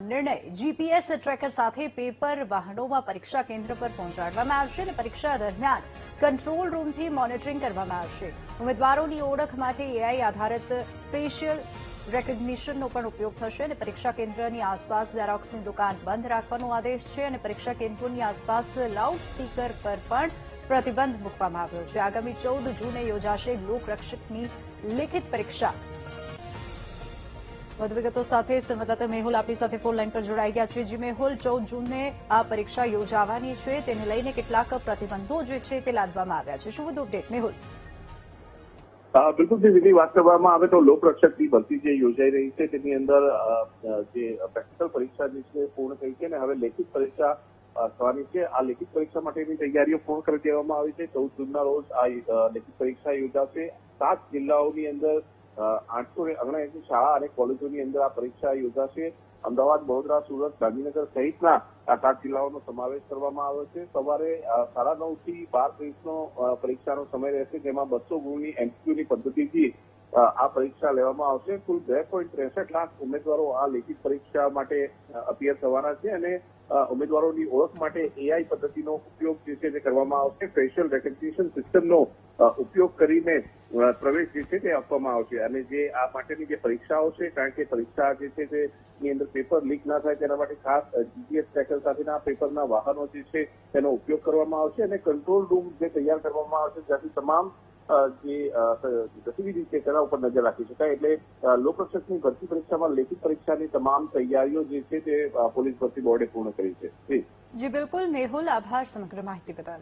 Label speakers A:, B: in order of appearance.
A: નિર્ણય GPS tracker સાથે paper વાહનોમાં પરીક્ષા કેન્દ્ર પર પહોંચાડવામાં આવશે અને પરીક્ષા દરમિયાન કંટ્રોલ રૂમથી મોનિટરિંગ કરવામાં આવશે. ઉમેદવારોની ઓળખ માટે એઆઈ આધારિત ફેશિયલ રેકોગ્નિશનનો પણ ઉપયોગ થશે અને પરીક્ષા કેન્દ્રની આસપાસ ઝેરોક્સની દુકાન બંધ રાખવાનો આદેશ છે અને પરીક્ષા કેન્દ્રોની આસપાસ લાઉડ સ્પીકર પર પણ પ્રતિબંધ મૂકવામાં આવ્યો છે. આગામી 14 જૂને યોજાશે લોકરક્ષકની લેખિત પરીક્ષા. વધુ વિગતો સાથે સંવાદદાતા મેહુલ આપણી સાથે ફોન લાઈન પર જોડાઈ ગયા છે. જી મેહુલ, 14 જૂને આ પરીક્ષા યોજાવાની છે, તેને લઈને કેટલાક પ્રતિબંધો જે છે તે લાદવામાં આવ્યા છે. શું વધુ અપડેટ મેહુલ?
B: બિલકુલ વિધિ, વાત કરવામાં આવે તો લોકરક્ષકની ભરતી જે યોજાઈ રહી છે તેની અંદર જે પ્રેક્ટિકલ પરીક્ષા જે છે પૂર્ણ થઈ છે અને હવે લેખિત પરીક્ષા થવાની છે. આ લેખિત પરીક્ષા માટેની તૈયારીઓ પૂર્ણ કરી દેવામાં આવી છે. 14 જૂનના રોજ આ લેખિત પરીક્ષા યોજાશે. 7 જિલ્લાઓની અંદર 879 શાળા અને કોલેજોની અંદર આ પરીક્ષા યોજાશે. અમદાવાદ, વડોદરા, સુરત, ગાંધીનગર સહિતના આ 7 જિલ્લાઓનો સમાવેશ કરવામાં આવ્યો છે. સવારે 9:30 થી 12:30નો પરીક્ષાનો સમય રહેશે, જેમાં 200 ગુણની એમસીક્યુની પદ્ધતિથી આ પરીક્ષા લેવામાં આવશે. કુલ 2.63 લાખ ઉમેદવારો આ લેખિત પરીક્ષા માટે અપિયર થવાના છે અને ઉમેદવારોની ઓળખ માટે એઆઈ પદ્ધતિનો ઉપયોગ જે છે તે કરવામાં આવશે. ફેશિયલ રેકોગ્નિશન સિસ્ટમનો ઉપયોગ કરીને પ્રવેશ જે છે તે આપવામાં આવશે અને જે આ માટેની જે પરીક્ષાઓ છે, કારણ કે પરીક્ષા જે છે તેની અંદર પેપર લીક ના થાય તેના માટે ખાસ જીપીએસ ટ્રેકર સાથેના પેપરના વાહનો જે છે તેનો ઉપયોગ કરવામાં આવશે અને કંટ્રોલ રૂમ જે તૈયાર કરવામાં આવશે, જ્યાંથી તમામ જે ગતિવિધિ છે તેના ઉપર નજર રાખી શકાય. એટલે લોકરક્ષકની ભરતી પરીક્ષામાં લેખિત પરીક્ષાની તમામ તૈયારીઓ જે છે તે પોલીસ ભરતી બોર્ડે પૂર્ણ કરી છે.
A: જી બિલકુલ મેહુલ, આભાર સમગ્ર માહિતી બદલ.